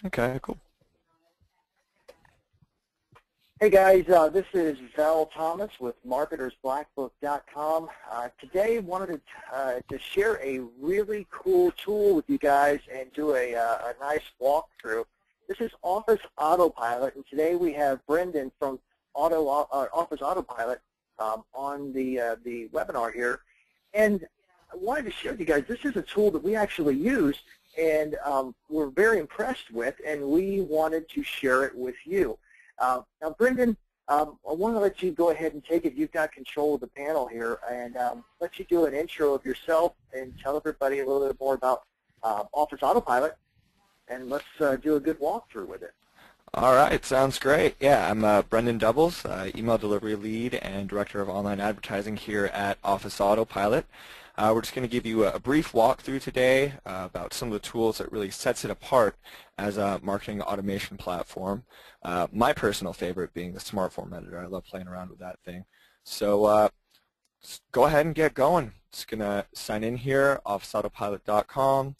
Okay, cool. Hey guys, this is Val Thomas with MarketersBlackBook.com. Today wanted to share a really cool tool with you guys and do a nice walkthrough. This is Office Autopilot, and today we have Brendan from Office Autopilot on the webinar here. And I wanted to share with you guys, this is a tool that we actually use and we're very impressed with, and we wanted to share it with you. Now, Brendan, I want to let you go ahead and take it. You've got control of the panel here, and let you do an intro of yourself and tell everybody a little bit more about Office Autopilot, and let's do a good walkthrough with it. All right, sounds great. Yeah, I'm Brendan Dubbels, email delivery lead and director of online advertising here at Office Autopilot. We're just going to give you a brief walkthrough today about some of the tools that really sets it apart as a marketing automation platform. My personal favorite being the smart form editor. I love playing around with that thing. So go ahead and get going. Just going to sign in here, officeautopilot.com.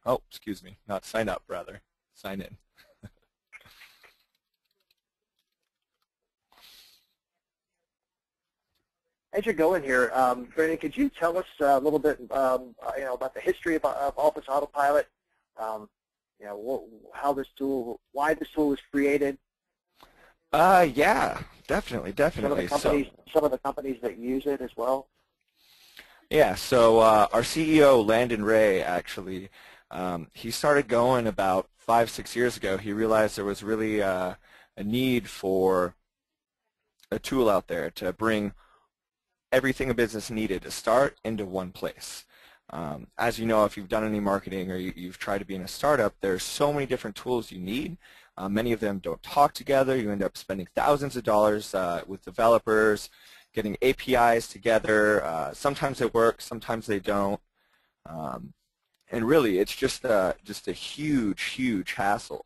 Oh, excuse me, not sign up, rather. Sign in. As you're going here, Brendan, could you tell us a little bit, about the history of Office Autopilot? How this tool, why this tool was created? Yeah, definitely. Some of the companies that use it as well. Yeah, so our CEO, Landon Ray, actually, he started going about 5-6 years ago. He realized there was really a need for a tool out there to bring everything a business needed to start into one place. As you know, if you've done any marketing or you've tried to be in a startup, there's so many different tools you need. Many of them don't talk together. You end up spending thousands of dollars with developers, getting APIs together. Sometimes they work, sometimes they don't. And really, it's just a huge, huge hassle,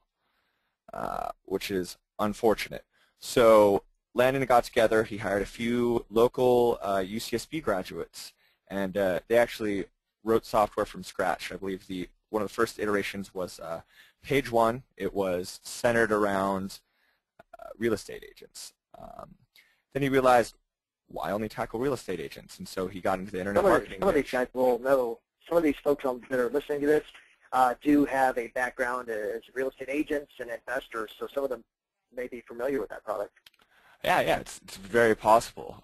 which is unfortunate. So Landon got together. He hired a few local UCSB graduates, and they actually wrote software from scratch. I believe one of the first iterations was page 1. It was centered around real estate agents. Then he realized, why only tackle real estate agents? And so he got into the internet marketing. Some of these guys will know. Some of these folks that are listening to this do have a background as real estate agents and investors, so some of them may be familiar with that product. Yeah, it's very possible.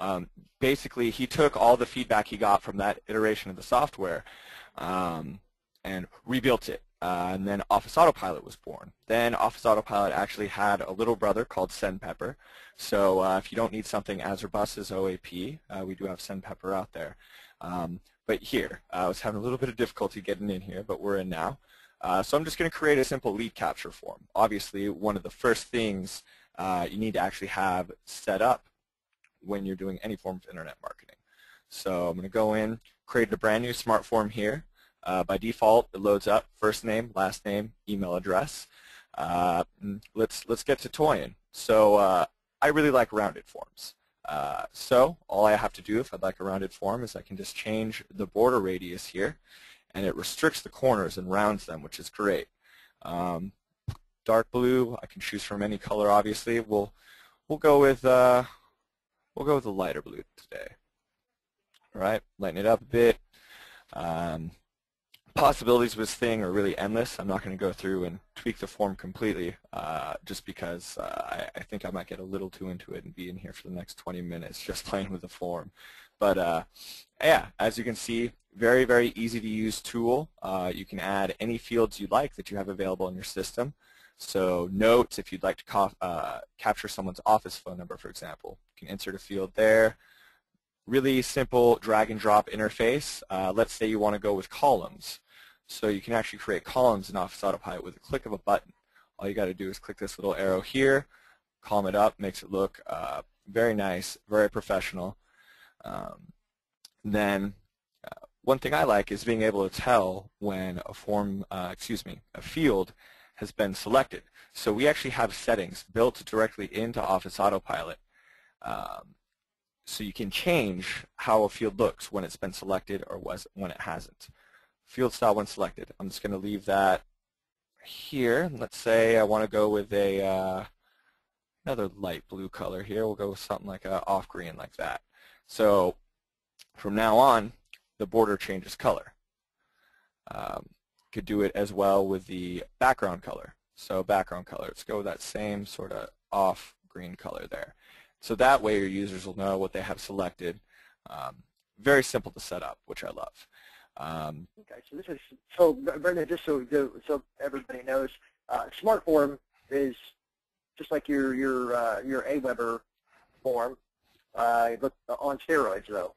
Basically, he took all the feedback he got from that iteration of the software and rebuilt it. And then Office Autopilot was born. Then Office Autopilot actually had a little brother called SendPepper. So if you don't need something as robust as OAP, we do have SendPepper out there. But here, I was having a little bit of difficulty getting in here, but we're in now. So I'm just going to create a simple lead capture form. Obviously, one of the first things you need to actually have set up when you're doing any form of internet marketing. So I'm going to go in, create a brand new smart form here. By default, it loads up first name, last name, email address. Let's get to toying. So I really like rounded forms. So all I have to do if I'd like a rounded form is I can just change the border radius here, and it restricts the corners and rounds them, which is great. Dark blue, I can choose from any color. Obviously, we'll go with a lighter blue today. All right, lighten it up a bit. Possibilities with this thing are really endless. I'm not going to go through and tweak the form completely, just because I think I might get a little too into it and be in here for the next 20 minutes just playing with the form. But yeah, as you can see, very, very easy to use tool. You can add any fields you like that you have available in your system. So notes, if you'd like to capture someone's office phone number, for example, you can insert a field there. Really simple drag and drop interface. Let's say you want to go with columns. So you can actually create columns in Office Autopilot with a click of a button. All you got to do is click this little arrow here, column it up, makes it look very nice, very professional. Then one thing I like is being able to tell when a field has been selected. So we actually have settings built directly into Office Autopilot. So you can change how a field looks when it's been selected or when it hasn't. Field style when selected. I'm just going to leave that here, let's say I want to go with a another light blue color here. We'll go with something like a off green like that. So from now on, the border changes color. Could do it as well with the background color. So background color, let's go with that same sort of off green color there. So that way your users will know what they have selected. Very simple to set up, which I love. Okay, so this is, so Brenda, just so everybody knows, Smart Form is just like your AWeber form, but on steroids though.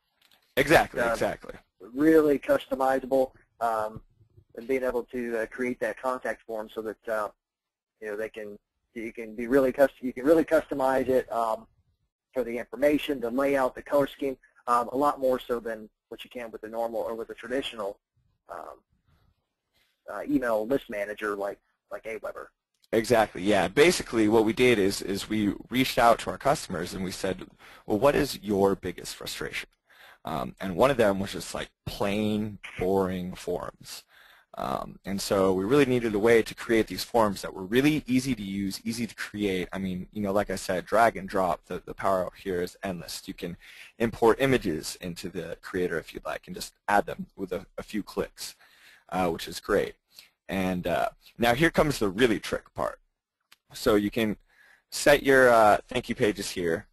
Exactly, exactly. Really customizable, and being able to create that contact form so that you can really customize it for the information, the layout, the color scheme, a lot more so than what you can with the normal or with the traditional email list manager like AWeber. Exactly, yeah. Basically what we did is we reached out to our customers and we said, well, what is your biggest frustration? And one of them was just like plain, boring forms. And so we really needed a way to create these forms that were really easy to use, easy to create. I mean, like I said, drag and drop. The power out here is endless. You can import images into the creator if you'd like and just add them with a few clicks, which is great. And now here comes the really trick part. So you can set your thank you pages here.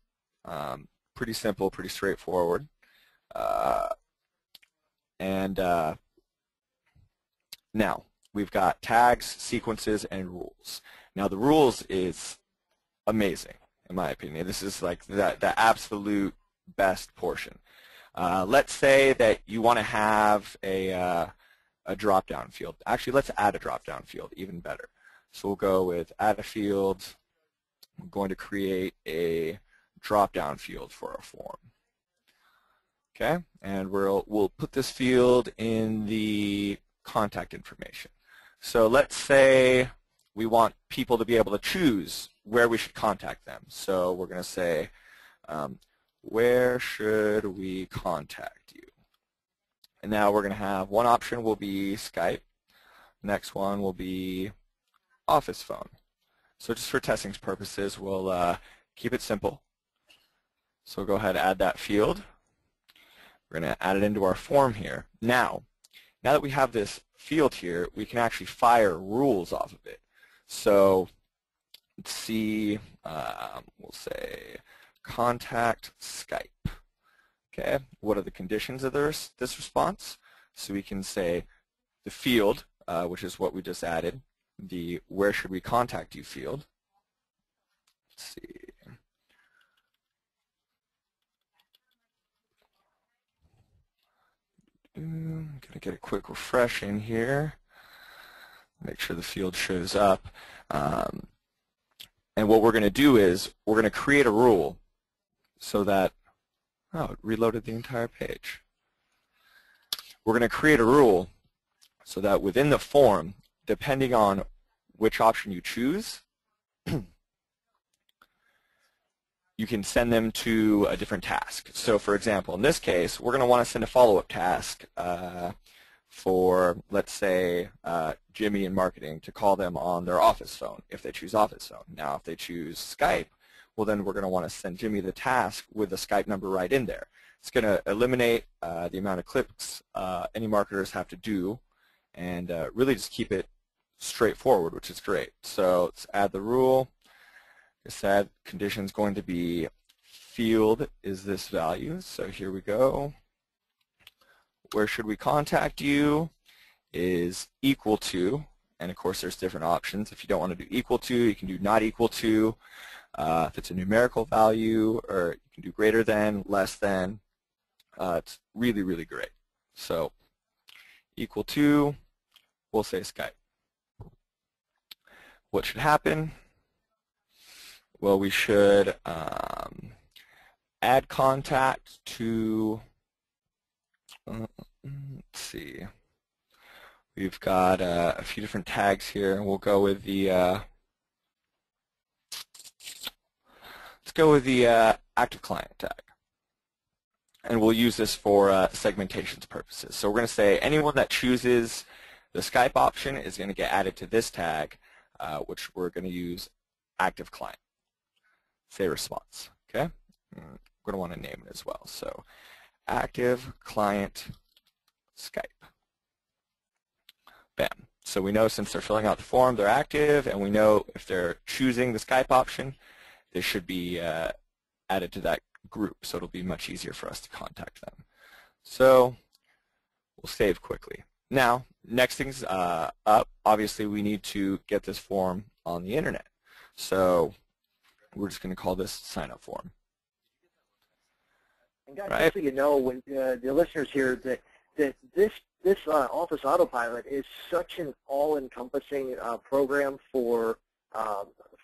Pretty simple, pretty straightforward. Now, we've got tags, sequences, and rules. Now, the rules is amazing, in my opinion. This is like the absolute best portion. Let's say that you want to have a drop-down field. Actually, let's add a drop-down field, even better. So we'll go with add a field. We're going to create a drop-down field for our form. Okay, and we'll put this field in the contact information. So let's say we want people to be able to choose where we should contact them. So we're going to say, where should we contact you? And now we're going to have one option will be Skype. Next one will be office phone. So just for testing purposes, we'll keep it simple. So we'll go ahead and add that field. We're going to add it into our form here. Now that we have this field here, we can actually fire rules off of it. So let's see, we'll say contact Skype. Okay, what are the conditions of this response? So we can say the field, which is what we just added, the where should we contact you field. Let's see. I'm going to get a quick refresh in here. Make sure the field shows up. And what we're going to do is we're going to create a rule so that, oh, it reloaded the entire page. We're going to create a rule so that within the form, depending on which option you choose, you can send them to a different task. So for example, in this case, we're going to want to send a follow-up task for, let's say, Jimmy in marketing to call them on their office phone if they choose office phone. Now, if they choose Skype, well, then we're going to want to send Jimmy the task with the Skype number right in there. It's going to eliminate the amount of clicks any marketers have to do and really just keep it straightforward, which is great. So let's add the rule. Said condition is going to be field is this value. So here we go. Where should we contact you is equal to, and of course there's different options. If you don't want to do equal to, you can do not equal to. If it's a numerical value, or you can do greater than, less than. It's really, really great. So equal to, we'll say Skype. What should happen? Well, we should add contact to, let's see, we've got a few different tags here. We'll go with the, let's go with the active client tag. And we'll use this for segmentation purposes. So we're going to say anyone that chooses The Skype option is going to get added to this tag, which we're going to use active client. Say response. Okay? We're going to want to name it as well. So active client Skype. Bam. So we know since they're filling out the form, they're active, and we know if they're choosing the Skype option, they should be added to that group, so it'll be much easier for us to contact them. So we'll save quickly. Now, next thing's up. Obviously, we need to get this form on the internet. So we're just going to call this sign-up form. And guys, Right? just so you know, when the listeners here, that this Office Autopilot is such an all-encompassing program for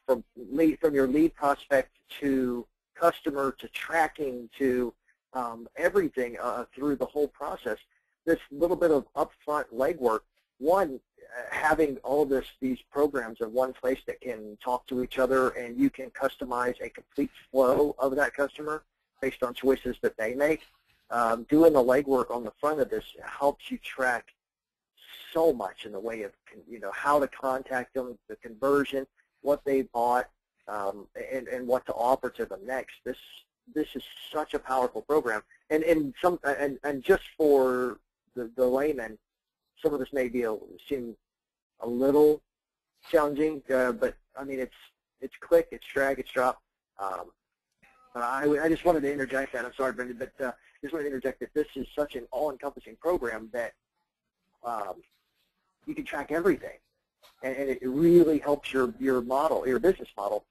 from your lead prospect to customer to tracking to everything through the whole process. This little bit of upfront legwork, one, having all these programs in one place that can talk to each other, and you can customize a complete flow of that customer based on choices that they make. Doing the legwork on the front of this helps you track so much in the way of how to contact them, the conversion, what they bought, and what to offer to them next. This is such a powerful program, and just for the layman, some of this may seem a little challenging, but I mean it's click, it's drag, it's drop. I just wanted to interject that. I'm sorry, Brendan, but just wanted to interject that this is such an all-encompassing program that you can track everything, and it really helps your business model,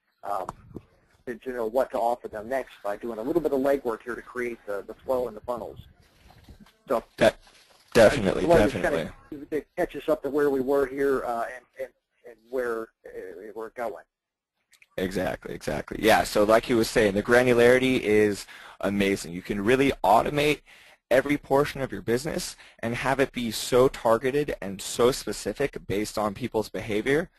to know what to offer them next by doing a little bit of legwork here to create the flow and the funnels. So Definitely. To catch us up to where we were here and where we're going. Exactly. Yeah, so like he was saying, the granularity is amazing. You can really automate every portion of your business and have it be so targeted and so specific based on people's behavior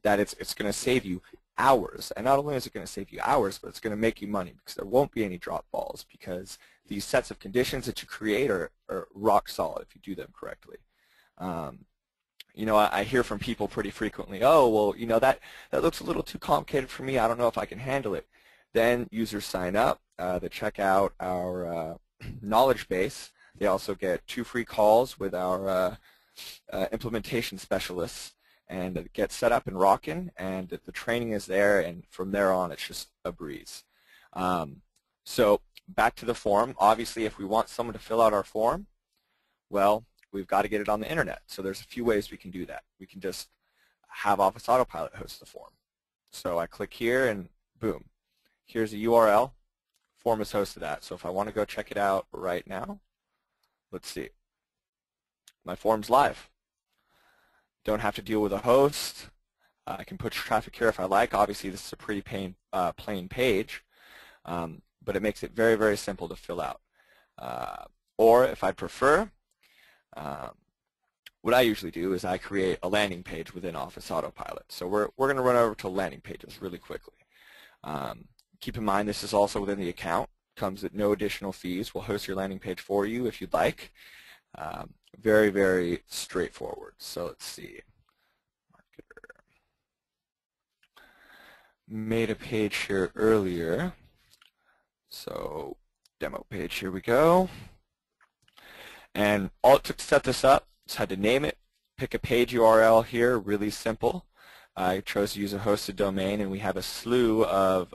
that it's going to save you hours. And not only is it going to save you hours, but it's going to make you money because there won't be any drop balls because these sets of conditions that you create are rock solid if you do them correctly. I hear from people pretty frequently, oh, well, that looks a little too complicated for me. I don't know if I can handle it. Then users sign up. They check out our knowledge base. They also get 2 free calls with our implementation specialists and get set up and rocking, and the training is there, and from there on it's just a breeze. So back to the form. Obviously, if we want someone to fill out our form, well, we've got to get it on the internet. So there's a few ways we can do that. We can just have Office Autopilot host the form. So I click here and boom, here's a URL. Form is hosted at. So if I want to go check it out right now, let's see. My form's live. Don't have to deal with a host. I can put traffic here if I like. Obviously, this is a pretty plain page, but it makes it very, very simple to fill out. Or if I prefer, what I usually do is I create a landing page within Office Autopilot. So we're going to run over to landing pages really quickly. Keep in mind this is also within the account. Comes at no additional fees. We'll host your landing page for you if you'd like. Very, very straightforward. So let's see. Marketer made a page here earlier. So demo page, here we go. And all it took to set this up is had to name it, pick a page URL here, really simple. I chose to use a hosted domain, and we have a slew of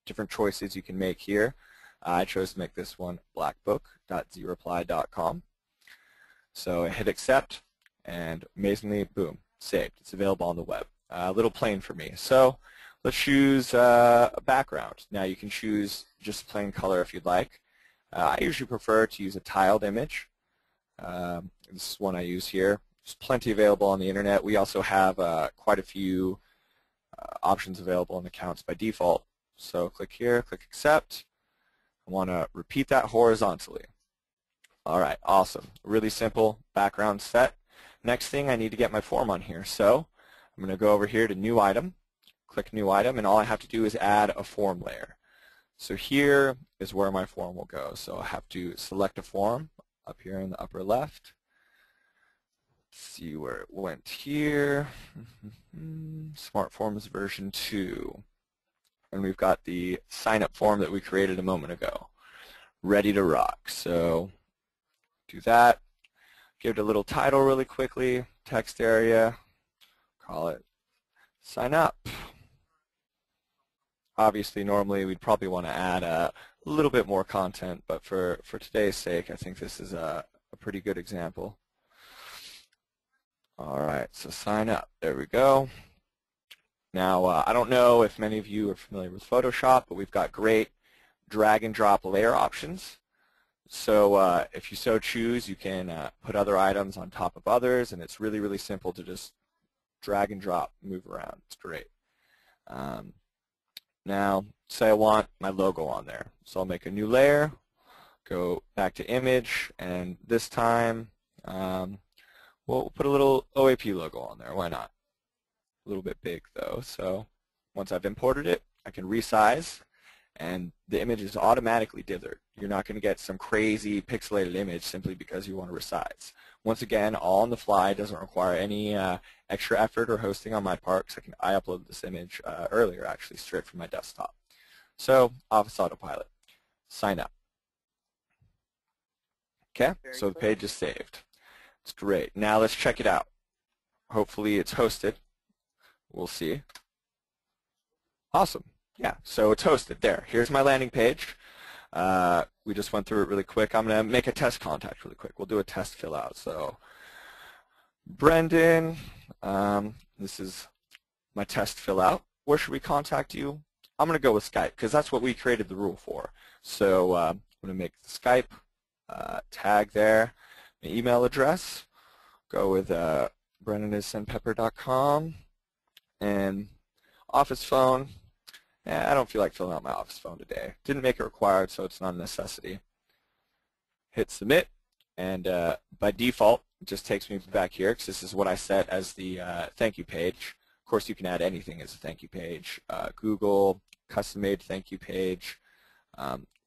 different choices you can make here. I chose to make this one blackbook.zreply.com. So I hit accept, and amazingly, boom, saved. It's available on the web. A little plain for me. So let's choose a background. Now you can choose just plain color if you'd like. I usually prefer to use a tiled image. This is one I use here. There's plenty available on the internet. We also have quite a few options available in accounts by default. So click here, click accept. I want to repeat that horizontally. All right, awesome. Really simple background set. Next thing, I need to get my form on here. So I'm going to go over here to New Item, click New Item, and all I have to do is add a form layer. So here is where my form will go. So I have to select a form up here in the upper left. see where it went here. Smart Forms version 2. And we've got the sign-up form that we created a moment ago, ready to rock. So do that. Give it a little title really quickly, text area, call it sign up. Obviously, normally we'd probably want to add a little bit more content, but for today's sake, I think this is a pretty good example. All right, so sign up. There we go. Now, I don't know if many of you are familiar with Photoshop, but we've got great drag and drop layer options. So if you so choose, you can put other items on top of others, and it's really, really simple to just drag and drop, move around. It's great. Now, say I want my logo on there. So I'll make a new layer, go back to image, and this time we'll put a little OAP logo on there. Why not? A little bit big, though. So once I've imported it, I can resize, and the image is automatically dithered. You're not going to get some crazy pixelated image simply because you want to resize. Once again, all on the fly, doesn't require any extra effort or hosting on my part, because I uploaded this image earlier, actually, straight from my desktop. So, Office Autopilot, sign up. Okay, so the page is saved. It's great. Now let's check it out. Hopefully it's hosted. We'll see. Awesome. Yeah, so it's hosted. There. Here's my landing page. We just went through it really quick. I'm going to make a test contact really quick. We'll do a test fill out. So, Brendan, this is my test fill out. Where should we contact you? I'm going to go with Skype because that's what we created the rule for. So I'm going to make the Skype tag there. My email address, go with brendan@sendpepper.com, and office phone. I don't feel like filling out my office phone today. Didn't make it required, so it's not a necessity. Hit submit, and by default, it just takes me back here because this is what I set as the thank you page. Of course, you can add anything as a thank you page. Google, custom-made thank you page,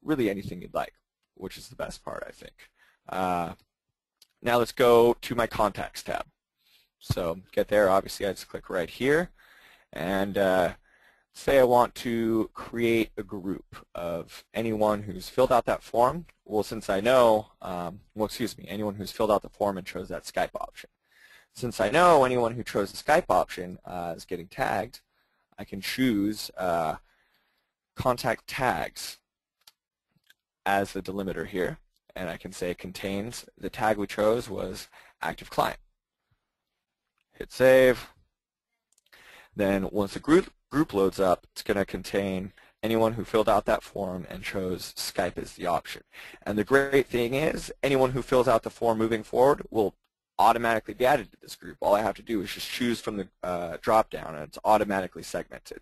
really anything you'd like, which is the best part, I think. Now let's go to my Contacts tab. So get there, obviously I just click right here, and say I want to create a group of anyone who's filled out that form. Well, since I know, anyone who's filled out the form and chose that Skype option. Since I know anyone who chose the Skype option is getting tagged, I can choose contact tags as the delimiter here, and I can say contains, the tag we chose was active client. Hit save. Then once the group loads up, it's going to contain anyone who filled out that form and chose Skype as the option. And the great thing is, anyone who fills out the form moving forward will automatically be added to this group. All I have to do is just choose from the drop-down, and it's automatically segmented.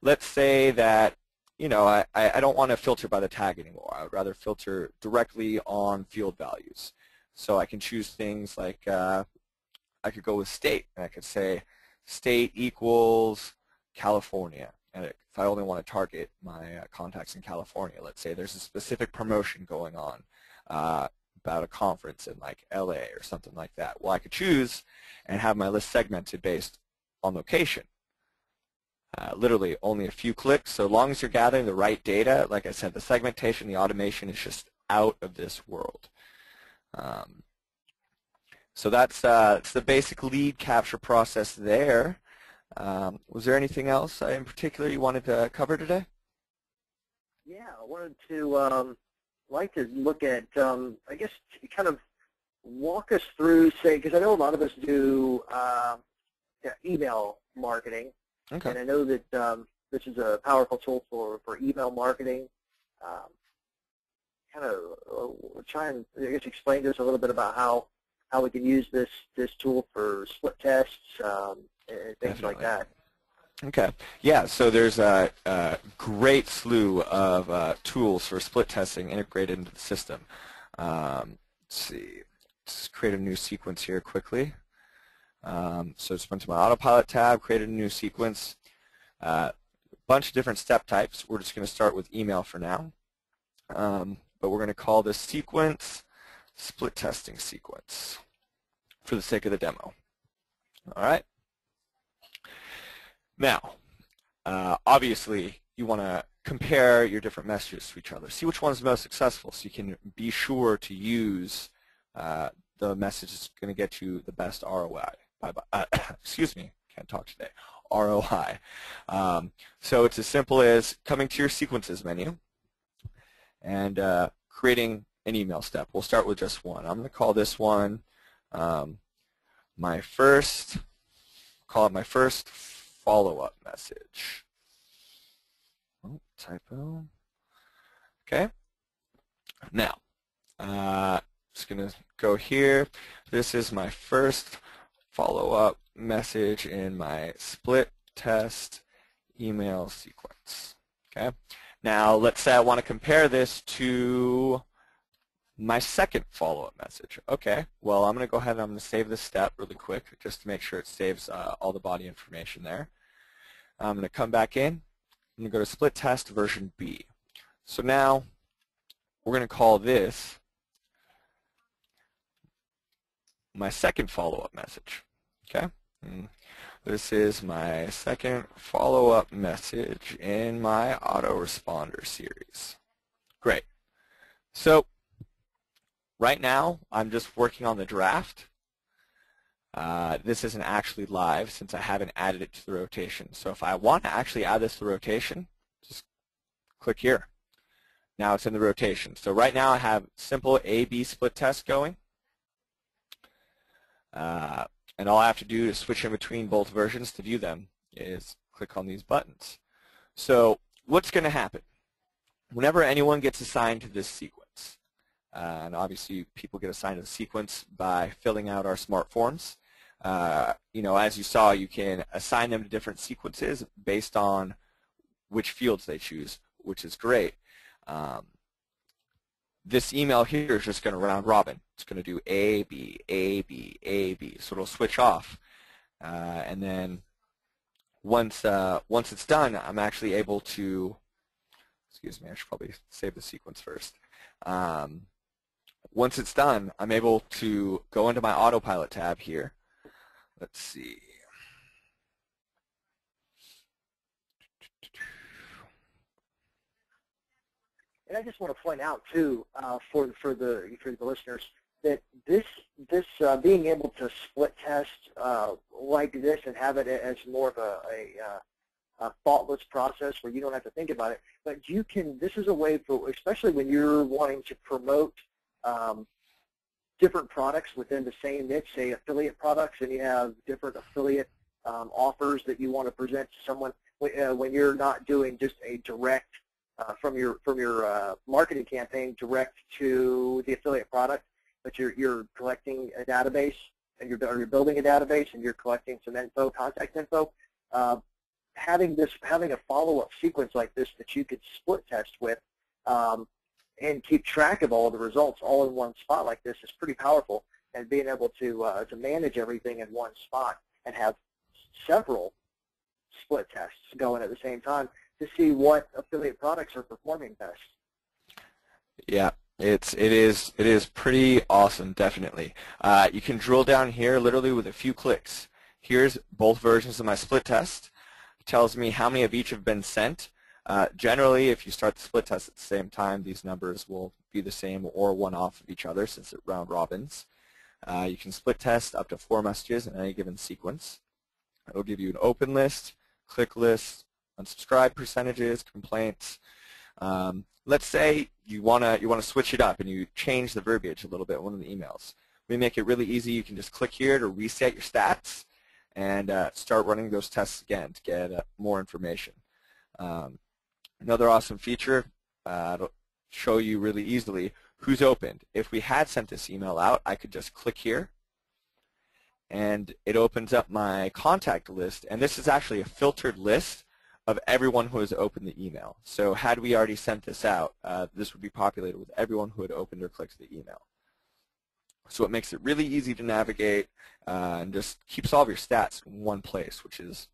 Let's say that I don't want to filter by the tag anymore. I would rather filter directly on field values. So I can choose things like I could go with state, and I could say state equals California. And if I only want to target my contacts in California, let's say there's a specific promotion going on about a conference in like LA or something like that. Well, I could choose and have my list segmented based on location. Literally only a few clicks. So long as you're gathering the right data, like I said, the segmentation, the automation is just out of this world. So that's the basic lead capture process there. Was there anything else in particular you wanted to cover today? Yeah, I wanted to like to look at, I guess, kind of walk us through, say, because I know a lot of us do email marketing. Okay. And I know that this is a powerful tool for email marketing. Kind of try and, I guess, explain to us a little bit about how we can use this tool for split tests and things Definitely. Like that. Okay. Yeah, so there's a great slew of tools for split testing integrated into the system. Let's see. Let's create a new sequence here quickly. So just went to my Autopilot tab, created a new sequence. Bunch of different step types. We're just going to start with email for now. But we're going to call this sequence split testing sequence. for the sake of the demo. All right. Now, obviously, you want to compare your different messages to each other. See which one's most successful so you can be sure to use the message that's going to get you the best ROI. Excuse me, can't talk today. ROI. So it's as simple as coming to your sequences menu and creating an email step. We'll start with just one. I'm going to call this one my first follow-up message. Oh, typo. Okay. Now, just going to go here. This is my first follow-up message in my split test email sequence. Okay. Now, let's say I want to compare this to my second follow-up message. Okay. Well, I'm going to go ahead and I'm going to save this step really quick just to make sure it saves all the body information there. I'm going to come back in. I'm going to go to split test version B. So now we're going to call this my second follow-up message. Okay? And this is my second follow-up message in my autoresponder series. Great. So right now, I'm just working on the draft. This isn't actually live since I haven't added it to the rotation. So if I want to actually add this to the rotation, just click here. Now it's in the rotation. So right now I have simple A-B split test going. And all I have to do to switch in between both versions to view them is click on these buttons. So what's going to happen? Whenever anyone gets assigned to this sequence, and obviously people get assigned to the sequence by filling out our smart forms. As you saw, you can assign them to different sequences based on which fields they choose, which is great. This email here is just going to round robin. It's going to do A, B, A, B, A, B. So it'll switch off. And then once it's done, I'm actually able to, excuse me, I should probably save the sequence first. Once it's done, I'm able to go into my Autopilot tab here. Let's see. And I just want to point out too, for the listeners, that this being able to split test like this and have it as more of a thoughtless process where you don't have to think about it, but you can. This is a way for, especially when you're wanting to promote different products within the same niche, say affiliate products, and you have different affiliate offers that you want to present to someone when you're not doing just a direct from your marketing campaign direct to the affiliate product, but you're collecting a database and you're building a database and you're collecting some info, contact info. Having a follow-up sequence like this that you could split test with and keep track of all the results all in one spot like this is pretty powerful. And being able to manage everything in one spot and have several split tests going at the same time to see what affiliate products are performing best. Yeah, it is pretty awesome, definitely. You can drill down here literally with a few clicks. Here's both versions of my split test. It tells me how many of each have been sent. Generally, if you start the split test at the same time, these numbers will be the same or one off of each other since it round robins. You can split test up to 4 messages in any given sequence. It will give you an open list, click list, unsubscribe percentages, complaints. Let's say you wanna switch it up and you change the verbiage a little bit in one of the emails. We make it really easy. You can just click here to reset your stats and start running those tests again to get more information. Another awesome feature, it'll show you really easily who's opened. If we had sent this email out, I could just click here and it opens up my contact list, and this is actually a filtered list of everyone who has opened the email. So had we already sent this out, this would be populated with everyone who had opened or clicked the email. So it makes it really easy to navigate and just keeps all of your stats in one place, which is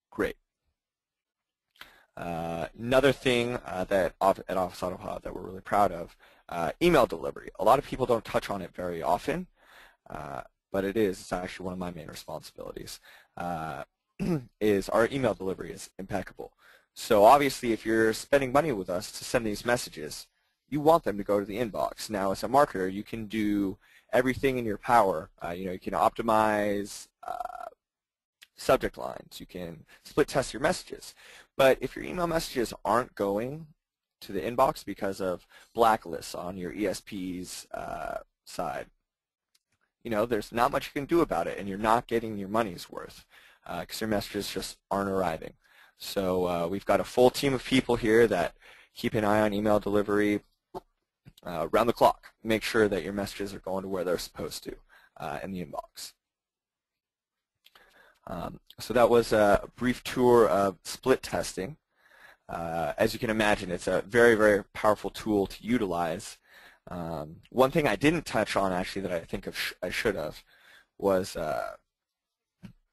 great. Another thing that at Office Autopilot that we're really proud of, email delivery. A lot of people don't touch on it very often. but it's actually one of my main responsibilities, is our email delivery is impeccable. So obviously if you're spending money with us to send these messages, you want them to go to the inbox. Now as a marketer, you can do everything in your power. You can optimize subject lines. You can split test your messages. But if your email messages aren't going to the inbox because of blacklists on your ESP's side, there's not much you can do about it, and you're not getting your money's worth because your messages just aren't arriving. So we've got a full team of people here that keep an eye on email delivery around the clock. Make sure that your messages are going to where they're supposed to in the inbox. So that was a brief tour of split testing. As you can imagine, it's a very, very powerful tool to utilize. One thing I didn't touch on, actually, that I think I should have, was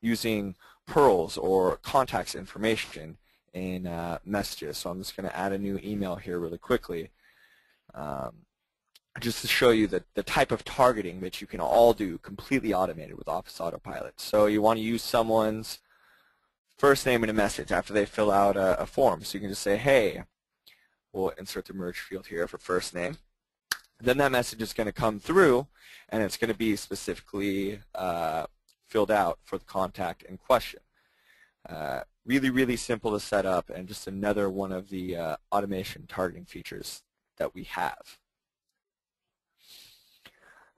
using pearls or contacts information in messages. So I'm just going to add a new email here really quickly, just to show you the type of targeting that you can all do completely automated with Office Autopilot. So you want to use someone's first name in a message after they fill out a form. So you can just say, hey, we'll insert the merge field here for first name. Then that message is going to come through, and it's going to be specifically filled out for the contact in question. Really, really simple to set up, and just another one of the automation targeting features that we have.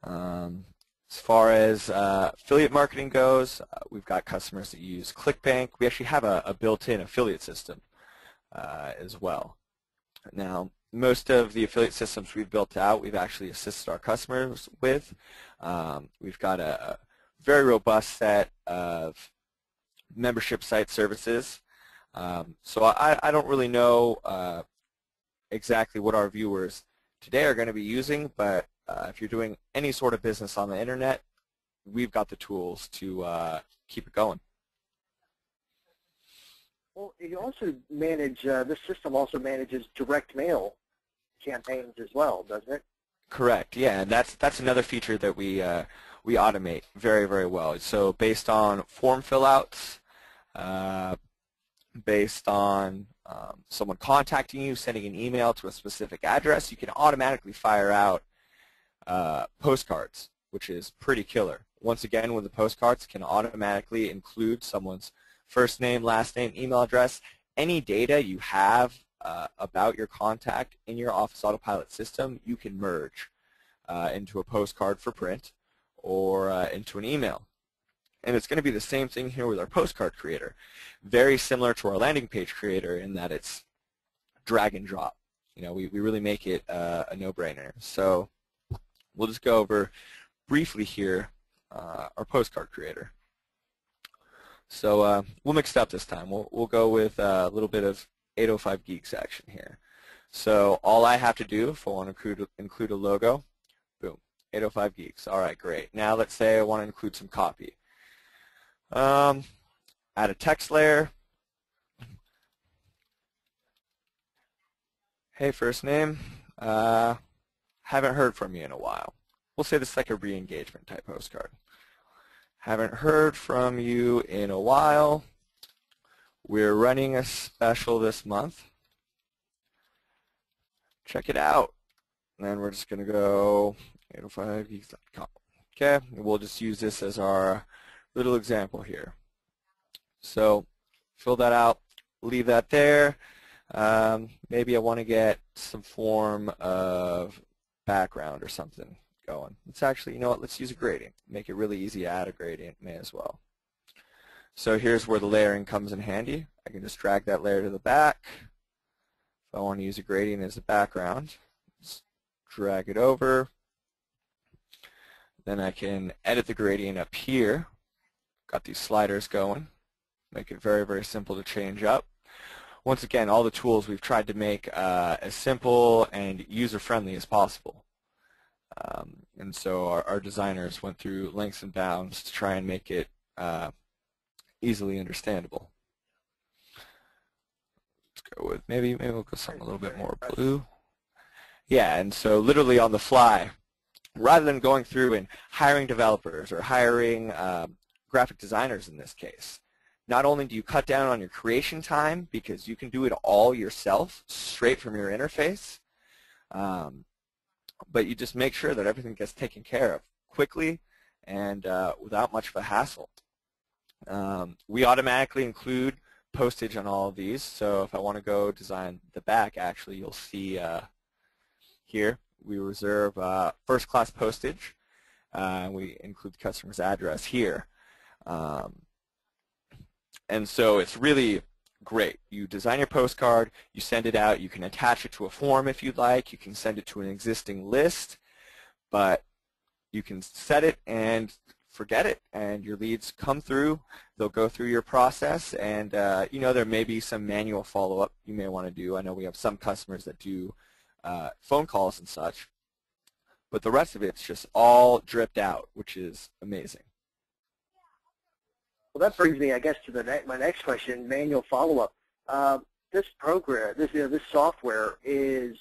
As far as affiliate marketing goes, we've got customers that use ClickBank. We actually have a built-in affiliate system as well. Now, most of the affiliate systems we've built out, we've actually assisted our customers with. We've got a very robust set of membership site services. So I don't really know exactly what our viewers today are going to be using, but if you're doing any sort of business on the internet, we've got the tools to keep it going. Well, you also manage, this system also manages direct mail campaigns as well, doesn't it? Correct, yeah, and that's another feature that we automate very, very well. So based on form fill-outs, based on someone contacting you, sending an email to a specific address, you can automatically fire out postcards, which is pretty killer. Once again, with the postcards, can automatically include someone's first name, last name, email address, any data you have about your contact in your Office Autopilot system, you can merge into a postcard for print or into an email. And it's going to be the same thing here with our postcard creator. Very similar to our landing page creator in that it's drag and drop. We really make it a no-brainer. So we'll just go over briefly here our postcard creator. So we'll mix it up this time. We'll go with a little bit of 805 Geeks action here. So all I have to do if I want to include a logo, boom, 805 Geeks. All right, great. Now let's say I want to include some copy. Add a text layer. Hey, first name. Haven't heard from you in a while. We'll say this is like a re-engagement type postcard. Haven't heard from you in a while. We're running a special this month. Check it out. And then we're just going to go 805geeks.com. Okay, and we'll just use this as our little example here. So fill that out, leave that there. Maybe I want to get some form of background or something going. Let's actually, you know what, let's use a gradient. Make it really easy to add a gradient, may as well. So here's where the layering comes in handy. I can just drag that layer to the back. If I want to use a gradient as a background, just drag it over. Then I can edit the gradient up here. Got these sliders going. Make it very, very simple to change up. Once again, all the tools we've tried to make as simple and user-friendly as possible. And so our designers went through lengths and bounds to try and make it easily understandable. Let's go with maybe we'll go something a little bit more blue. Yeah, and so literally on the fly, rather than going through and hiring developers or hiring graphic designers in this case. Not only do you cut down on your creation time because you can do it all yourself straight from your interface, but you just make sure that everything gets taken care of quickly and without much of a hassle. We automatically include postage on all of these, so if I want to go design the back, actually you'll see here we reserve first-class postage. We include the customer's address here. And so it's really great. You design your postcard, you send it out, you can attach it to a form if you'd like, you can send it to an existing list, but you can set it and forget it, and your leads come through, they'll go through your process, and there may be some manual follow-up you may want to do. I know we have some customers that do phone calls and such, but the rest of it's just all dripped out, which is amazing. Well, that brings me, I guess, to my next question: manual follow-up. This program, this software is.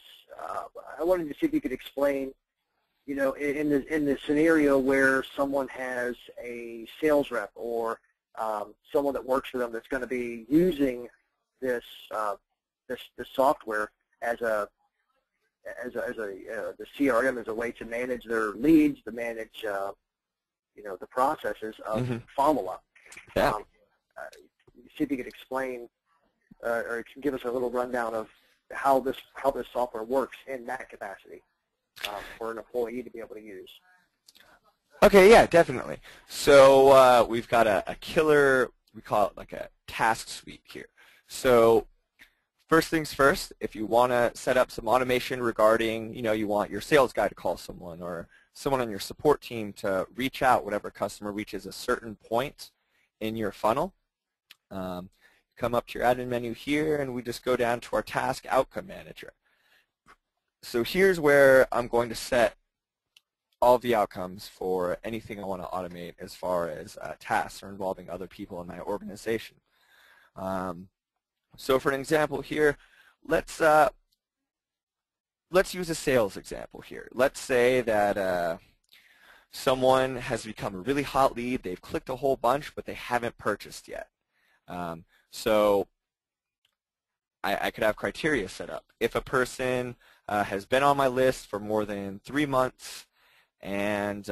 I wanted to see if you could explain, in the scenario where someone has a sales rep or someone that works for them that's going to be using this software as the CRM as a way to manage their leads, to manage the processes of follow-up. Yeah. See if you could explain or give us a little rundown of how this software works in that capacity for an employee to be able to use. Okay, yeah, definitely. So we've got a killer, we call it like a task suite here. So first things first, if you want to set up some automation regarding, you want your sales guy to call someone or someone on your support team to reach out whenever a customer reaches a certain point in your funnel, come up to your admin menu here, and we just go down to our task outcome manager. So here's where I'm going to set all of the outcomes for anything I want to automate as far as tasks or involving other people in my organization. So for an example here, let's use a sales example here. Let's say that someone has become a really hot lead. They've clicked a whole bunch, but they haven't purchased yet. So I could have criteria set up. If a person has been on my list for more than 3 months and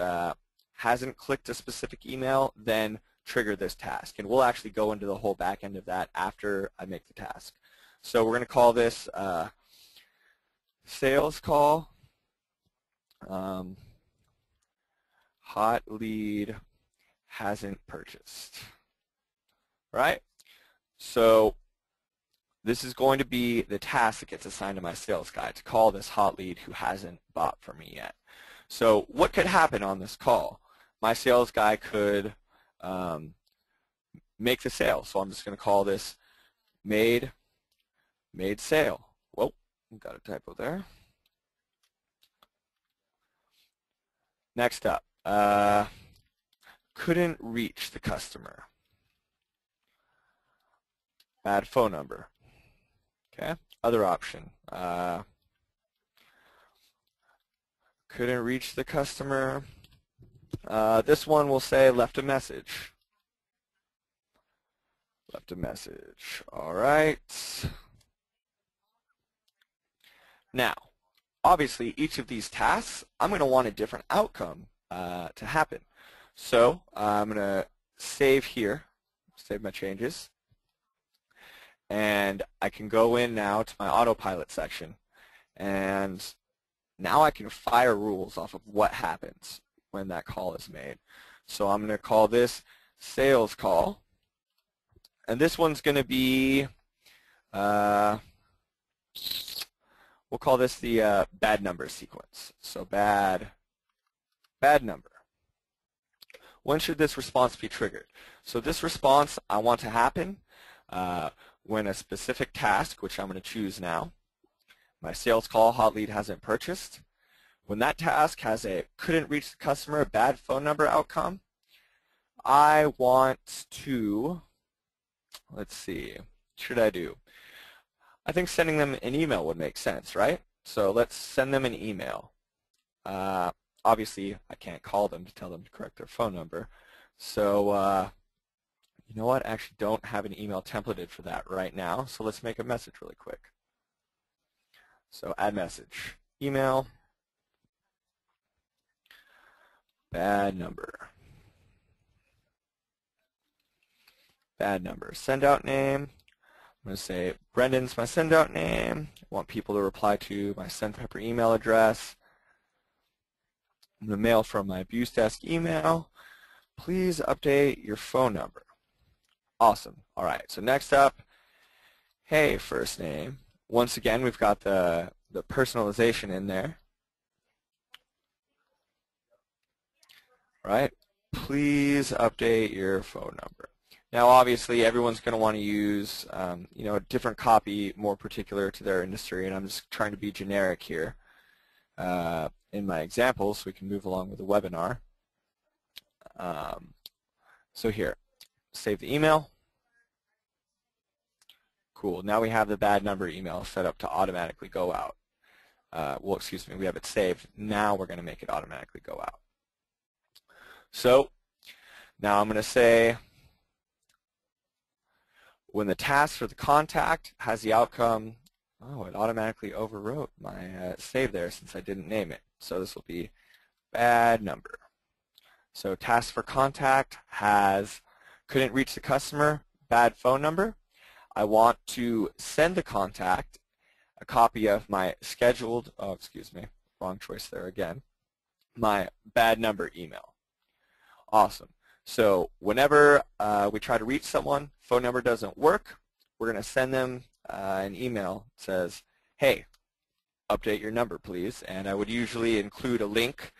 hasn't clicked a specific email, then trigger this task. And we'll actually go into the whole back end of that after I make the task. So we're going to call this sales call. Hot lead hasn't purchased, right? So this is going to be the task that gets assigned to my sales guy, to call this hot lead who hasn't bought from me yet. So what could happen on this call? My sales guy could make the sale. So I'm just going to call this made sale. Whoa, got a typo there. Next up. Couldn't reach the customer. Bad phone number. Okay. Other option. Couldn't reach the customer. This one will say left a message. Left a message. All right. Now, obviously, each of these tasks, I'm going to want a different outcome to happen. So I'm going to save here, save my changes, and I can go in now to my Autopilot section, and now I can fire rules off of what happens when that call is made. So I'm going to call this sales call, and this one's going to be, we'll call this the bad number sequence. So bad number. When should this response be triggered? So this response I want to happen when a specific task, which I'm going to choose now, my sales call, hot lead hasn't purchased. When that task has a couldn't reach the customer, bad phone number outcome, I want to, let's see, what should I do? I think sending them an email would make sense, right? So let's send them an email. obviously I can't call them to tell them to correct their phone number. So you know what? I actually don't have an email templated for that right now. So let's make a message really quick. So add message, email, bad number. Bad number. Send out name. I'm going to say Brendan's my send out name. I want people to reply to my SendPepper email address. I'm going to mail from my abuse desk email. Please update your phone number. Awesome. All right. So next up, hey, first name. Once again, we've got the personalization in there. All right. Please update your phone number. Now, obviously, everyone's going to want to use, a different copy more particular to their industry, and I'm just trying to be generic here in my example so we can move along with the webinar. So here, save the email. Cool. Now we have the bad number email set up to automatically go out. Well, excuse me, we have it saved. Now we're going to make it automatically go out. So now I'm going to say, when the task for the contact has the outcome, oh, it automatically overwrote my save there since I didn't name it. So this will be bad number. So task for contact has couldn't reach the customer, bad phone number. I want to send the contact a copy of my scheduled, oh, excuse me, wrong choice there again, my bad number email. Awesome. So whenever we try to reach someone, phone number doesn't work, we're going to send them an email that says, hey, update your number, please. And I would usually include a link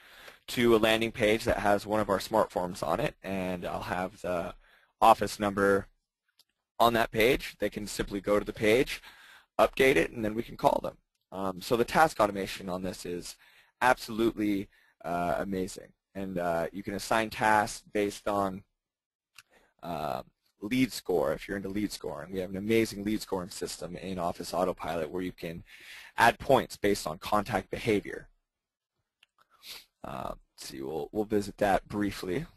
to a landing page that has one of our smart forms on it, and I'll have the office number on that page. They can simply go to the page, update it, and then we can call them. So the task automation on this is absolutely amazing. And you can assign tasks based on lead score if you're into lead scoring. We have an amazing lead scoring system in Office Autopilot where you can add points based on contact behavior. Let's see, we'll visit that briefly.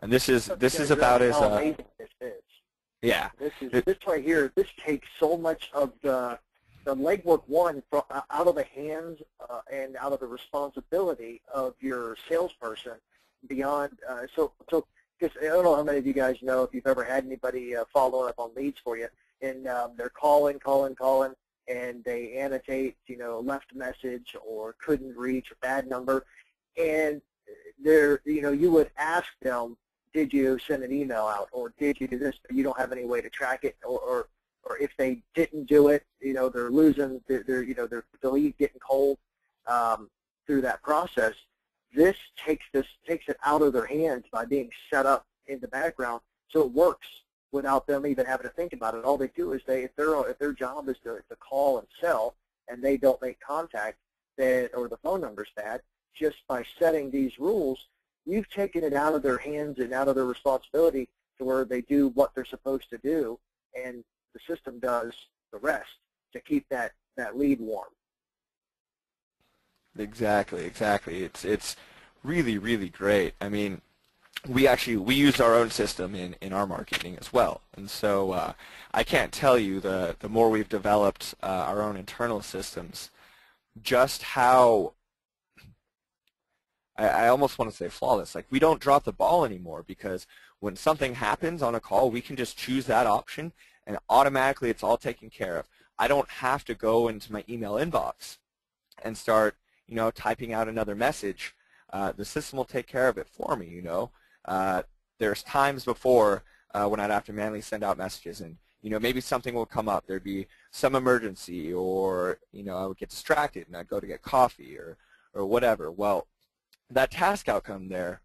And this is about as amazing this is. Yeah. This right here. This takes so much of the legwork out of the hands and out of the responsibility of your salesperson beyond. So because I don't know how many of you guys know if you've ever had anybody following up on leads for you, and they're calling, and they annotate, left message or couldn't reach or bad number, and you would ask them, did you send an email out, or did you do this? You don't have any way to track it, or if they didn't do it, they're losing, the lead getting cold through that process. This takes it out of their hands by being set up in the background, so it works without them even having to think about it. All they do is if their job is to call and sell, and they don't make contact, or the phone number's bad, just by setting these rules, you've taken it out of their hands and out of their responsibility to where they do what they're supposed to do, and the system does the rest to keep that lead warm. Exactly. It's really, really great. I mean, we use our own system in our marketing as well, and so I can't tell you the more we've developed our own internal systems, just how I almost want to say flawless. Like, we don't drop the ball anymore, because when something happens on a call, we can just choose that option, and automatically it's all taken care of. I don't have to go into my email inbox and start, typing out another message. The system will take care of it for me. There's times before when I'd have to manually send out messages, and maybe something will come up. There'd be some emergency, or I would get distracted and I'd go to get coffee or whatever. Well, that task outcome there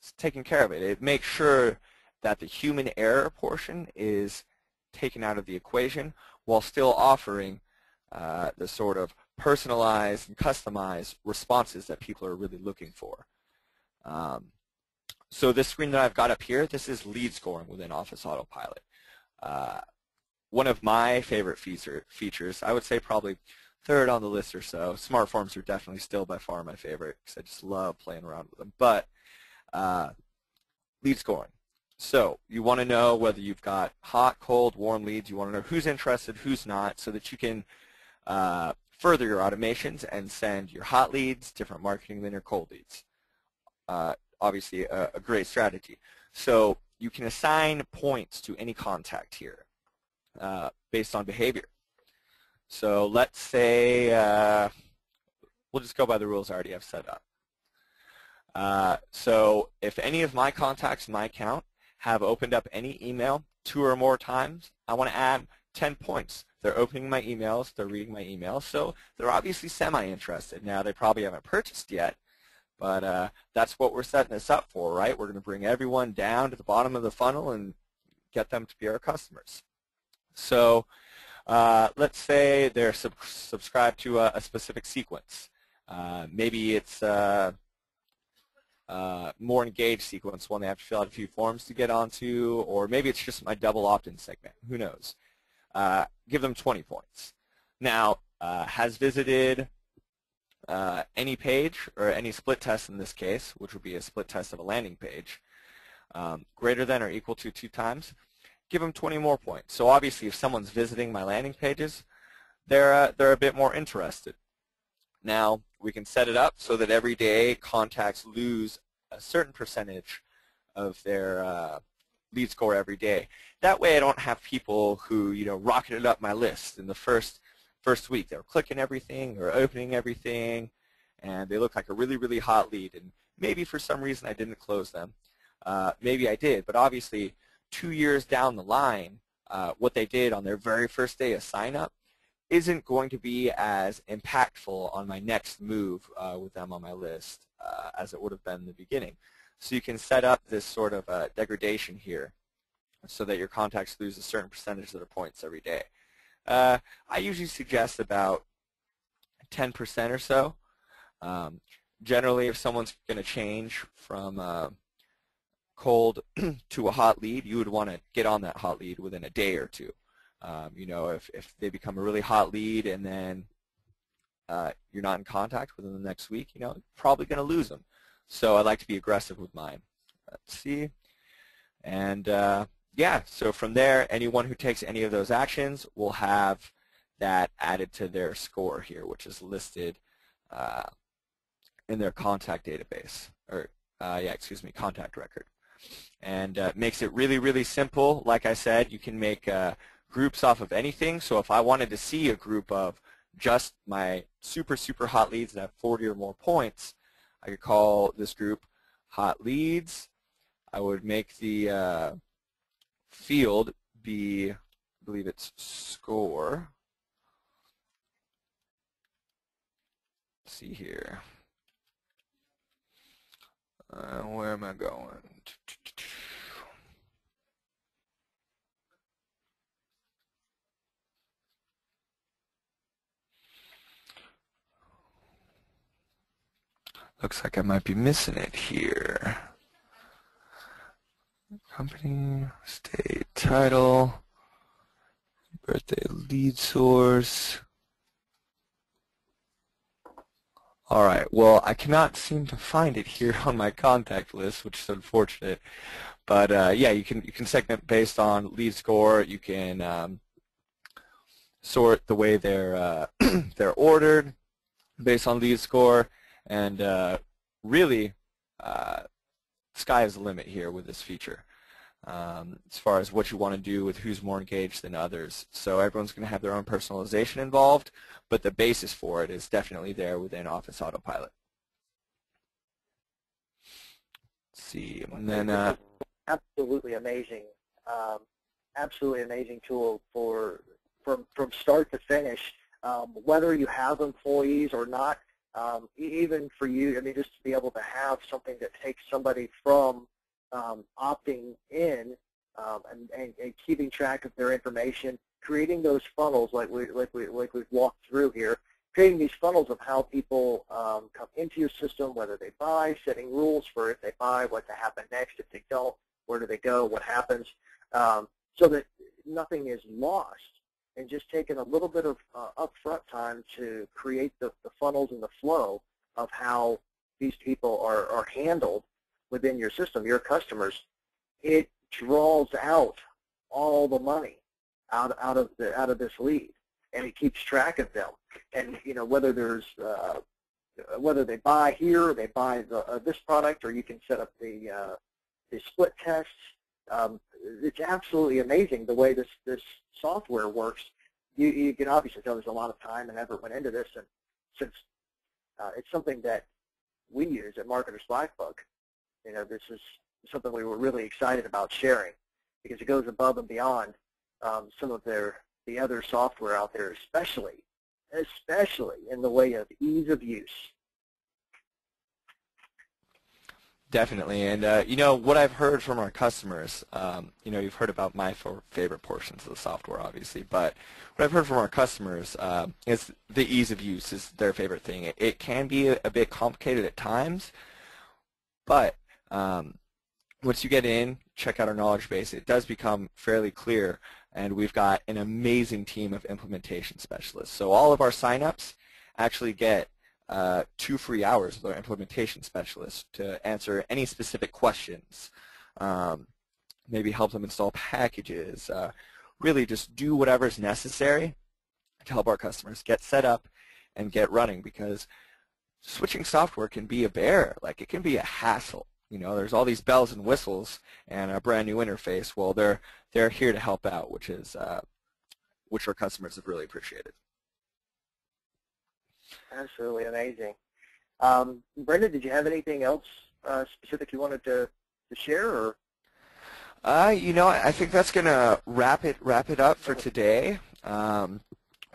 is taking care of it. It makes sure that the human error portion is taken out of the equation while still offering the sort of personalized and customized responses that people are really looking for. So this screen that I've got up here, this is lead scoring within Office Autopilot. One of my favorite features, I would say probably third on the list or so. Smart forms are definitely still by far my favorite because I just love playing around with them. But lead scoring. So you want to know whether you've got hot, cold, warm leads. You want to know who's interested, who's not, so that you can further your automations and send your hot leads different marketing than your cold leads. Obviously, a great strategy. So you can assign points to any contact here based on behavior. So let's say we'll just go by the rules I already have set up. So if any of my contacts in my account have opened up any email 2 or more times, I want to add 10 points. They're opening my emails, they're reading my emails, so they're obviously semi-interested. Now, they probably haven't purchased yet, but that's what we're setting this up for, right? We're going to bring everyone down to the bottom of the funnel and get them to be our customers. So let's say they're subscribed to a specific sequence. Maybe it's more engaged sequence, one they have to fill out a few forms to get onto, or maybe it's just my double opt-in segment. Who knows? Give them 20 points. Now, has visited any page, or any split test in this case, which would be a split test of a landing page, greater than or equal to 2 times, give them 20 more points. So obviously, if someone's visiting my landing pages, they're a bit more interested. Now, we can set it up so that every day contacts lose a certain percentage of their lead score every day. That way I don't have people who, rocketed up my list in the first week. They were clicking everything or opening everything, and they look like a really, really hot lead. And maybe for some reason I didn't close them. Maybe I did, but obviously 2 years down the line, what they did on their very first day of sign-up isn't going to be as impactful on my next move with them on my list as it would have been in the beginning. So you can set up this sort of degradation here so that your contacts lose a certain percentage of their points every day. I usually suggest about 10% or so. Generally, if someone's going to change from cold to a hot lead, you would want to get on that hot lead within a day or two. If they become a really hot lead and then you're not in contact within the next week, you're probably going to lose them. So I like to be aggressive with mine. Let's see. And yeah, so from there, anyone who takes any of those actions will have that added to their score here, which is listed in their contact database, or contact record. And makes it really, really simple. Like I said, you can make groups off of anything. So if I wanted to see a group of just my super, super hot leads that have 40 or more points, I could call this group hot leads. I would make the field be, I believe it's score. Let's see here. Where am I going? Looks like I might be missing it here. Company, state, title, birthday, lead source. All right, well, I cannot seem to find it here on my contact list, which is unfortunate. But yeah, you can segment based on lead score. You can sort the way they're they're ordered based on lead score, and really, sky is the limit here with this feature. As far as what you want to do with who's more engaged than others. So everyone's going to have their own personalization involved, but the basis for it is definitely there within Office Autopilot. Let's see, and then absolutely amazing tool from start to finish, whether you have employees or not. Even for you, I mean, just to be able to have something that takes somebody from opting in and keeping track of their information, creating those funnels like we've walked through here, creating these funnels of how people come into your system, whether they buy, setting rules for if they buy, what to happen next, if they don't, where do they go, what happens, so that nothing is lost. and just taking a little bit of upfront time to create the funnels and the flow of how these people are handled within your system, your customers, it draws out all the money out of this lead, and it keeps track of them. And whether there's whether they buy here, or they buy this product, or you can set up the split tests. It's absolutely amazing the way this software works. You can obviously tell there's a lot of time and effort went into this, and since it's something that we use at Marketers Black Book, this is something we were really excited about sharing because it goes above and beyond some of the other software out there, especially in the way of ease of use. Definitely, and what I've heard from our customers, you've heard about my favorite portions of the software, obviously, but what I've heard from our customers is the ease of use is their favorite thing. It can be a bit complicated at times, but once you get in, check out our knowledge base, it does become fairly clear, and we've got an amazing team of implementation specialists. So all of our signups actually get 2 free hours with our implementation specialist to answer any specific questions, maybe help them install packages, really just do whatever's necessary to help our customers get set up and get running, because switching software can be a bear. Like, it can be a hassle. There's all these bells and whistles and a brand new interface. Well, they're here to help out, which our customers have really appreciated. Absolutely amazing. Brenda, did you have anything else specific you wanted to share? Or? I think that's going to wrap it up for today.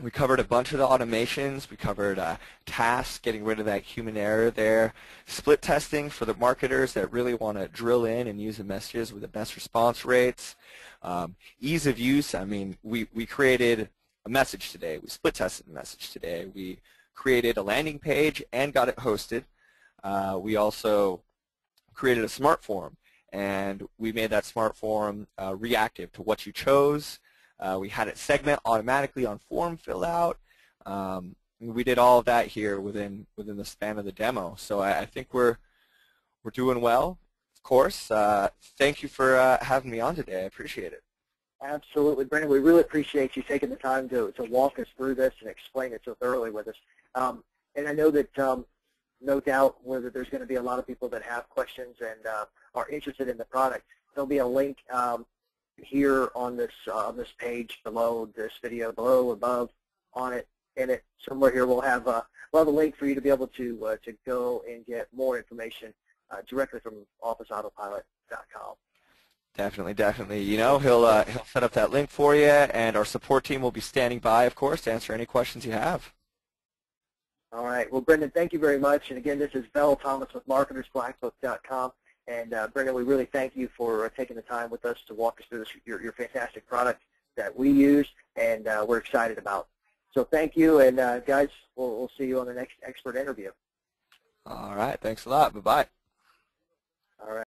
We covered a bunch of the automations. We covered tasks, getting rid of that human error there, split testing for the marketers that really want to drill in and use the messages with the best response rates. Ease of use, we created a message today. We split tested the message today. We created a landing page and got it hosted. We also created a smart form, and we made that smart form reactive to what you chose. We had it segment automatically on form fill out. We did all of that here within the span of the demo. So I think we're doing well. Of course, thank you for having me on today. I appreciate it. Absolutely, Brendan. We really appreciate you taking the time to walk us through this and explain it so thoroughly with us. And I know that no doubt whether there's going to be a lot of people that have questions and are interested in the product. There'll be a link here on this page below this video, above on it, in it somewhere here we'll have a link for you to be able to go and get more information directly from OfficeAutopilot.com. Definitely. He'll set up that link for you, and our support team will be standing by, of course, to answer any questions you have. All right. Well, Brendan, thank you very much. And again, this is Vel Thomas with MarketersBlackBook.com. And Brendan, we really thank you for taking the time with us to walk us through your fantastic product that we use and we're excited about. So thank you, and guys, we'll see you on the next expert interview. All right. Thanks a lot. Bye-bye. All right.